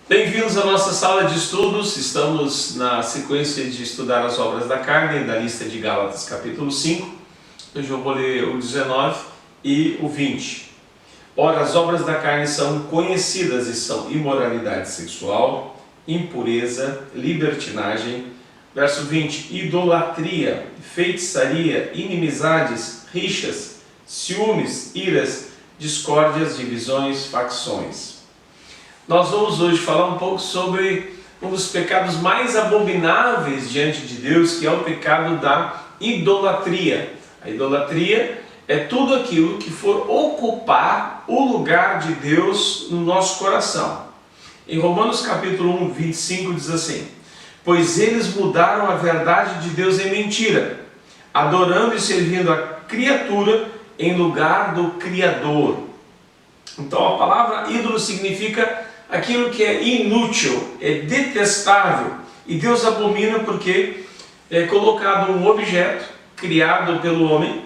Bem-vindos à nossa sala de estudos. Estamos na sequência de estudar as obras da carne, da lista de Gálatas capítulo 5. Hoje eu vou ler o 19 e o 20. Ora, as obras da carne são conhecidas e são imoralidade sexual, impureza, libertinagem. Verso 20, idolatria, feitiçaria, inimizades, rixas, ciúmes, iras, discórdias, divisões, facções. Nós vamos hoje falar um pouco sobre um dos pecados mais abomináveis diante de Deus, que é o pecado da idolatria. A idolatria é tudo aquilo que for ocupar o lugar de Deus no nosso coração. Em Romanos capítulo 1, 25 diz assim: pois eles mudaram a verdade de Deus em mentira, adorando e servindo a criatura em lugar do Criador. Então a palavra ídolo significa aquilo que é inútil, é detestável, e Deus abomina porque é colocado um objeto criado pelo homem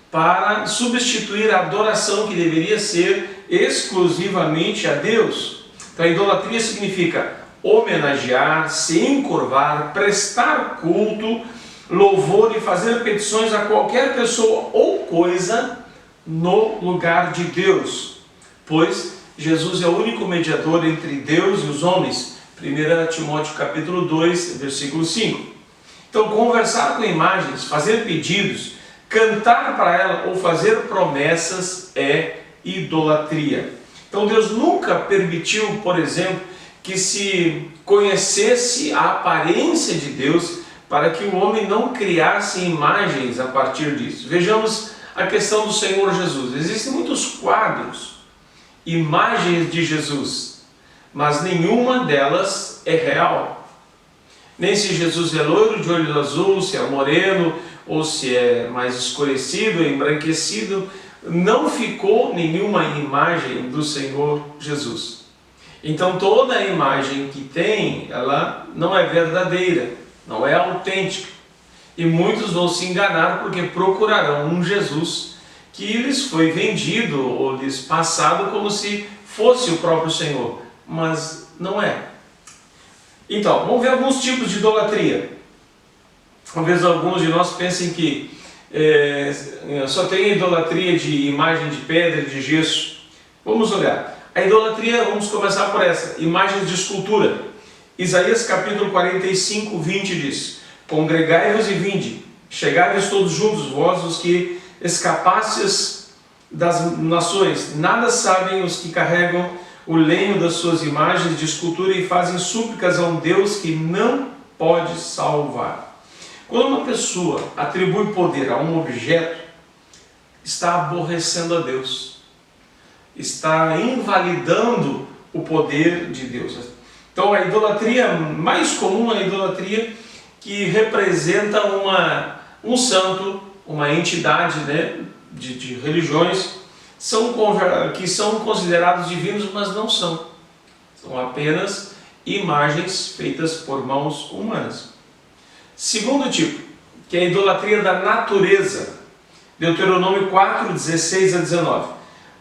para substituir a adoração que deveria ser exclusivamente a Deus. Então a idolatria significa homenagear, se encurvar, prestar culto, louvor e fazer petições a qualquer pessoa ou coisa no lugar de Deus, pois Jesus é o único mediador entre Deus e os homens. 1 Timóteo capítulo 2, versículo 5. Então, conversar com imagens, fazer pedidos, cantar para ela ou fazer promessas é idolatria. Então, Deus nunca permitiu, por exemplo, que se conhecesse a aparência de Deus para que o homem não criasse imagens a partir disso. Vejamos a questão do Senhor Jesus. Existem muitos quadros, imagens de Jesus, mas nenhuma delas é real. Nem se Jesus é loiro de olho azul, se é moreno, ou se é mais escurecido, embranquecido, não ficou nenhuma imagem do Senhor Jesus. Então toda a imagem que tem, ela não é verdadeira, não é autêntica. E muitos vão se enganar porque procurarão um Jesus que lhes foi vendido ou lhes passado como se fosse o próprio Senhor, mas não é. Então, vamos ver alguns tipos de idolatria. Talvez alguns de nós pensem que só tem idolatria de imagem de pedra, de gesso. Vamos olhar. A idolatria, vamos começar por essa, imagens de escultura. Isaías capítulo 45, 20 diz: congregai-vos e vinde, chegai-vos todos juntos, vós os que escapastes das nações, nada sabem os que carregam o lenho das suas imagens de escultura e fazem súplicas a um Deus que não pode salvar. Quando uma pessoa atribui poder a um objeto, está aborrecendo a Deus, está invalidando o poder de Deus. Então a idolatria mais comum é a idolatria que representa um santo, uma entidade, né, de religiões que são considerados divinos, mas não são. São apenas imagens feitas por mãos humanas. Segundo tipo, que é a idolatria da natureza. Deuteronômio 4, 16 a 19.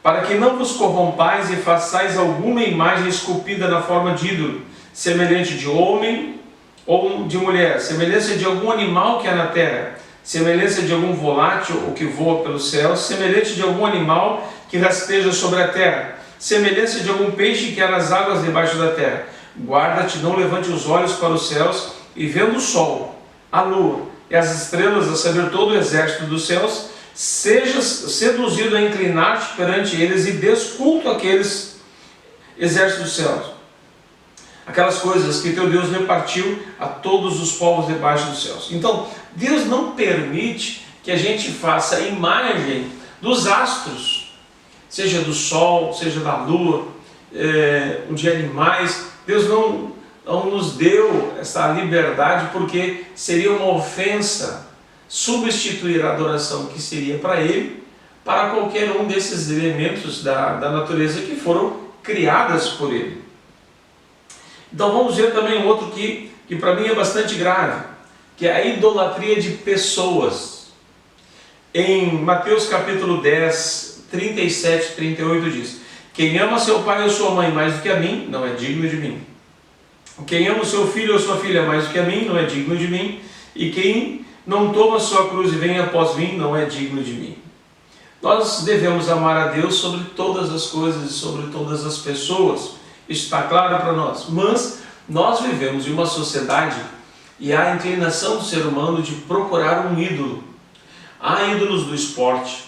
Para que não vos corrompais e façais alguma imagem esculpida na forma de ídolo, semelhante de homem ou de mulher, semelhança de algum animal que há na terra, semelhança de algum volátil ou que voa pelos céus, semelhante de algum animal que rasteja sobre a terra, semelhança de algum peixe que há nas águas debaixo da terra. Guarda-te, não levante os olhos para os céus, e vendo o sol, a lua e as estrelas, a saber todo o exército dos céus, sejas seduzido a inclinar-te perante eles e desculto aqueles exércitos dos céus. Aquelas coisas que teu Deus repartiu a todos os povos debaixo dos céus. Então, Deus não permite que a gente faça imagem dos astros, seja do sol, seja da lua, de animais. Deus não nos deu essa liberdade porque seria uma ofensa substituir a adoração que seria para Ele, para qualquer um desses elementos da natureza que foram criadas por Ele. Então vamos ver também outro que que para mim é bastante grave, que é a idolatria de pessoas. Em Mateus capítulo 10, 37 e 38 diz: quem ama seu pai ou sua mãe mais do que a mim, não é digno de mim. Quem ama o seu filho ou sua filha mais do que a mim, não é digno de mim. E quem não toma sua cruz e vem após mim, não é digno de mim. Nós devemos amar a Deus sobre todas as coisas e sobre todas as pessoas. Isso está claro para nós. Mas nós vivemos em uma sociedade e há a inclinação do ser humano de procurar um ídolo. Há ídolos do esporte,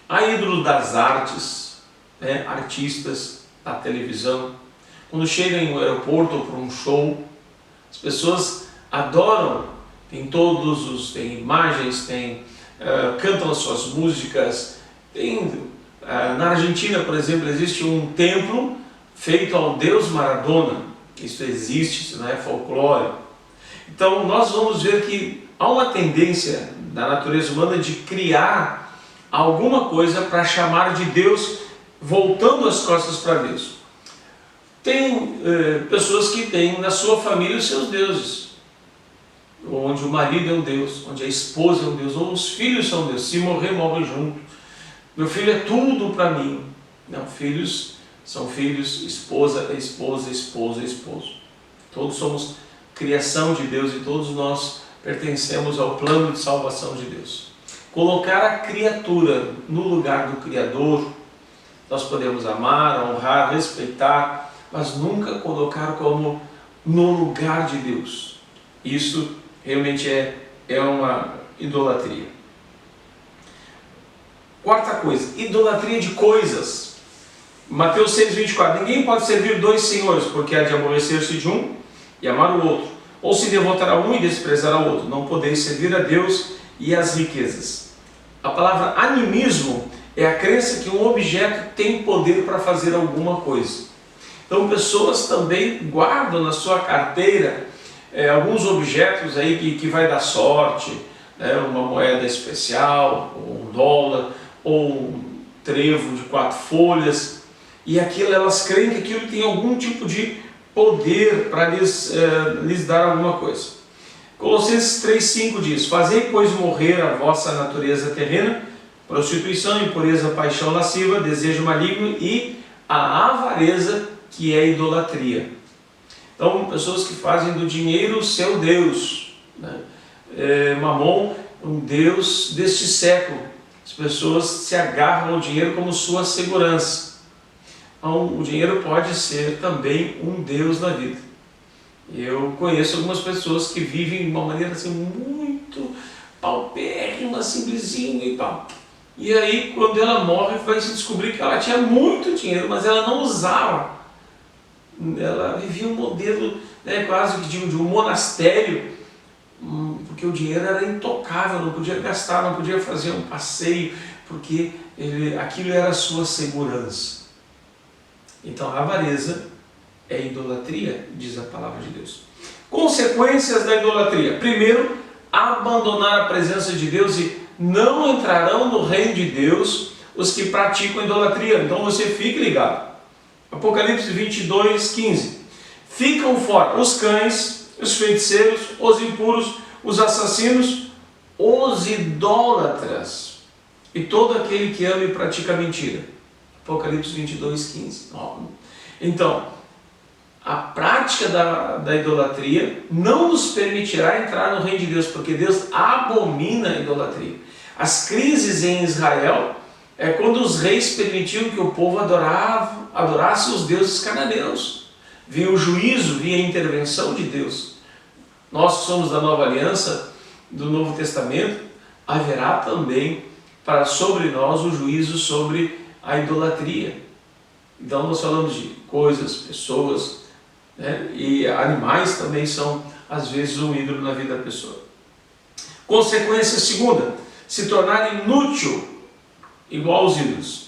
há ídolos das artes, artistas da televisão. Quando chegam em um aeroporto ou para um show, as pessoas adoram, tem imagens, cantam as suas músicas. Na Argentina, por exemplo, existe um templo feito ao deus Maradona. Isso existe, isso não é folclore. Então nós vamos ver que há uma tendência da natureza humana de criar alguma coisa para chamar de Deus, voltando as costas para Deus. Tem pessoas que têm na sua família os seus deuses, onde o marido é um Deus, onde a esposa é um Deus, ou os filhos são Deus. Se morrer, morre junto. Meu filho é tudo para mim. Não, filhos são filhos, esposa é esposa, esposo é esposo. Todos somos criação de Deus e todos nós pertencemos ao plano de salvação de Deus. Colocar a criatura no lugar do Criador, nós podemos amar, honrar, respeitar, mas nunca colocar como no lugar de Deus. Isso realmente é uma idolatria. Quarta coisa, idolatria de coisas. Mateus 6, 24. Ninguém pode servir dois senhores, porque há de aborrecer-se de um e amar o outro, ou se devotar a um e desprezar o outro. Não podeis servir a Deus e às riquezas. A palavra animismo é a crença que um objeto tem poder para fazer alguma coisa. Então pessoas também guardam na sua carteira alguns objetos aí que vai dar sorte, uma moeda especial, ou um dólar, ou um trevo de 4 folhas, e elas creem que aquilo tem algum tipo de poder para lhes dar alguma coisa. Colossenses 3,5 diz: fazei, pois, morrer a vossa natureza terrena, prostituição, impureza, paixão lasciva, desejo maligno e a avareza, que é idolatria. Então, pessoas que fazem do dinheiro seu Deus, Mamon, um Deus deste século. As pessoas se agarram ao dinheiro como sua segurança. Então, o dinheiro pode ser também um Deus na vida. Eu conheço algumas pessoas que vivem de uma maneira assim muito paupérrima, simplesinha e tal. E aí, quando ela morre, vai se descobrir que ela tinha muito dinheiro, mas ela não usava. Ela vivia um modelo quase que de um monastério, porque o dinheiro era intocável, não podia gastar, não podia fazer um passeio, porque aquilo era a sua segurança. Então a avareza é idolatria, diz a palavra de Deus. Consequências da idolatria: primeiro, abandonar a presença de Deus, e não entrarão no reino de Deus os que praticam idolatria. Então você fique ligado. Apocalipse 22, 15. Ficam fora os cães, os feiticeiros, os impuros, os assassinos, os idólatras e todo aquele que ama e pratica mentira. Apocalipse 22, 15. Então, a prática da idolatria não nos permitirá entrar no reino de Deus, porque Deus abomina a idolatria. As crises em Israel é quando os reis permitiam que o povo adorasse os deuses cananeus. Vinha o juízo, vinha a intervenção de Deus. Nós que somos da nova aliança, do Novo Testamento, haverá também sobre nós o juízo sobre a idolatria. Então nós falamos de coisas, pessoas, e animais também são às vezes um ídolo na vida da pessoa. Consequência segunda: se tornar inútil igual aos ídolos.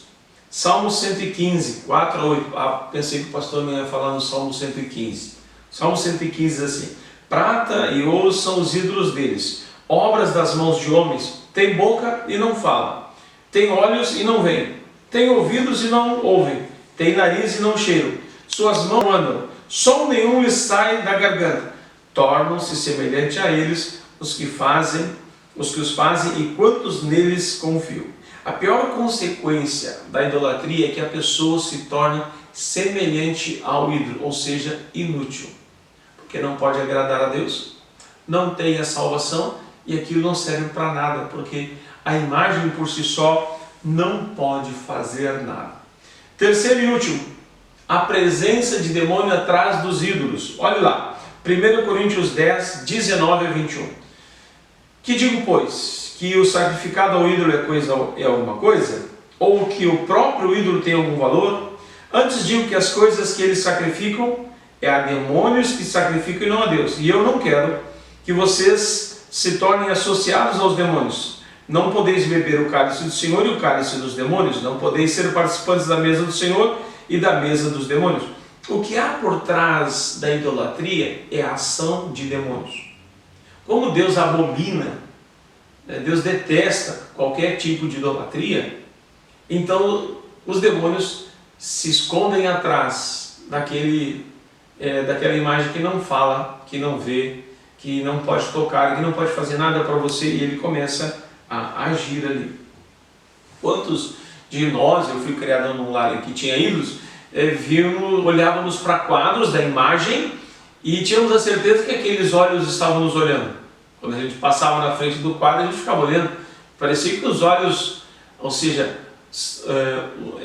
Salmo 115, 4 a 8. Pensei que o pastor me ia falar no Salmo 115. Salmo 115 diz assim: prata e ouro são os ídolos deles, obras das mãos de homens. Tem boca e não fala, tem olhos e não veem, tem ouvidos e não ouvem, tem nariz e não cheiram, suas mãos andam, som nenhum lhes sai da garganta, tornam-se semelhantes a eles os que os fazem e quantos neles confiam. A pior consequência da idolatria é que a pessoa se torne semelhante ao ídolo, ou seja, inútil, porque não pode agradar a Deus, não tem a salvação e aquilo não serve para nada, porque a imagem por si só não pode fazer nada. Terceiro e último, a presença de demônio atrás dos ídolos. Olhe lá, 1 Coríntios 10, 19 a 21. Que digo, pois, que o sacrificado ao ídolo é alguma coisa? Ou que o próprio ídolo tem algum valor? Antes digo que as coisas que eles sacrificam é a demônios que sacrificam e não a Deus. E eu não quero que vocês se tornem associados aos demônios. Não podeis beber o cálice do Senhor e o cálice dos demônios. Não podeis ser participantes da mesa do Senhor e da mesa dos demônios. O que há por trás da idolatria é a ação de demônios. Como Deus abomina, Deus detesta qualquer tipo de idolatria, então os demônios se escondem atrás daquela imagem que não fala, que não vê, que não pode tocar, que não pode fazer nada para você, e ele começa a agir ali. Quantos de nós, eu fui criado num lar que tinha ídolos, olhávamos para quadros da imagem e tínhamos a certeza que aqueles olhos estavam nos olhando. Quando a gente passava na frente do quadro, a gente ficava olhando. Parecia que os olhos, ou seja,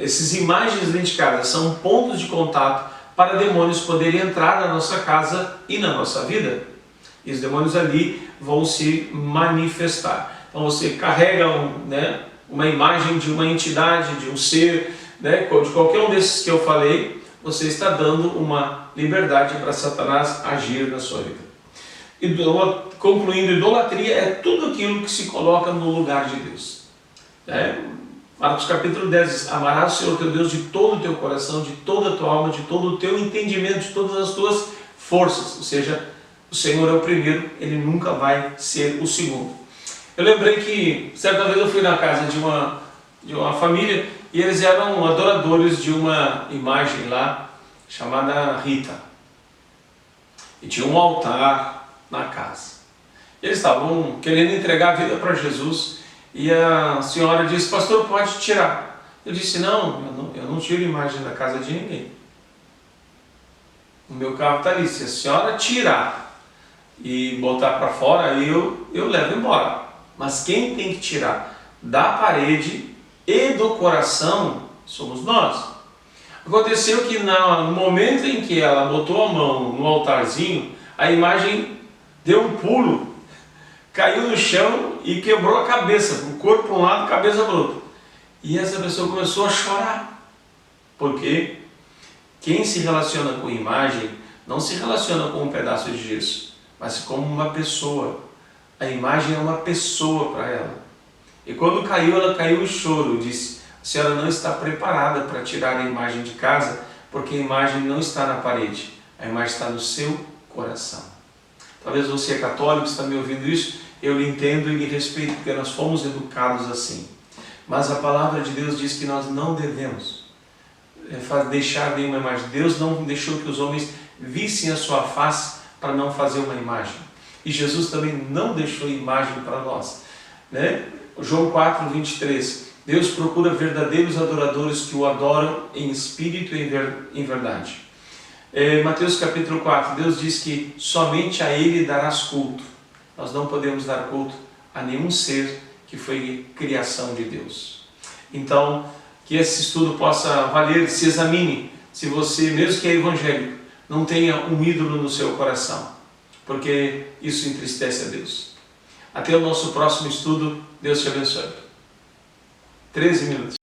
essas imagens identificadas são pontos de contato para demônios poderem entrar na nossa casa e na nossa vida. E os demônios ali vão se manifestar. Então você carrega uma imagem de uma entidade, de um ser, de qualquer um desses que eu falei, você está dando uma liberdade para Satanás agir na sua vida. Concluindo, idolatria é tudo aquilo que se coloca no lugar de Deus. Marcos capítulo 10 diz: amarás o Senhor teu Deus de todo o teu coração, de toda a tua alma, de todo o teu entendimento, de todas as tuas forças. Ou seja, o Senhor é o primeiro, Ele nunca vai ser o segundo. Eu lembrei que certa vez eu fui na casa de uma família e eles eram adoradores de uma imagem lá chamada Rita. E tinha um altar na casa. Eles estavam querendo entregar a vida para Jesus e a senhora disse: pastor, pode tirar. Eu disse: não, eu não tiro imagem da casa de ninguém. O meu carro está ali. Se a senhora tirar e botar para fora, eu levo embora. Mas quem tem que tirar da parede e do coração somos nós. Aconteceu que no momento em que ela botou a mão no altarzinho, a imagem deu um pulo, caiu no chão e quebrou a cabeça, o corpo para um lado, a cabeça para o outro. E essa pessoa começou a chorar, porque quem se relaciona com imagem não se relaciona com um pedaço de gesso, mas como uma pessoa. A imagem é uma pessoa para ela. E quando caiu, ela caiu em choro. Disse: a senhora não está preparada para tirar a imagem de casa, porque a imagem não está na parede, a imagem está no seu coração. Talvez você é católico, está me ouvindo isso, eu lhe entendo e lhe respeito, porque nós fomos educados assim. Mas a palavra de Deus diz que nós não devemos deixar nenhuma imagem. Deus não deixou que os homens vissem a sua face para não fazer uma imagem. E Jesus também não deixou imagem para nós. João 4, 23. Deus procura verdadeiros adoradores que o adoram em espírito e em verdade. Mateus capítulo 4, Deus diz que somente a Ele darás culto. Nós não podemos dar culto a nenhum ser que foi criação de Deus. Então, que esse estudo possa valer, se examine, se você, mesmo que é evangélico, não tenha um ídolo no seu coração, porque isso entristece a Deus. Até o nosso próximo estudo, Deus te abençoe. 13 minutos.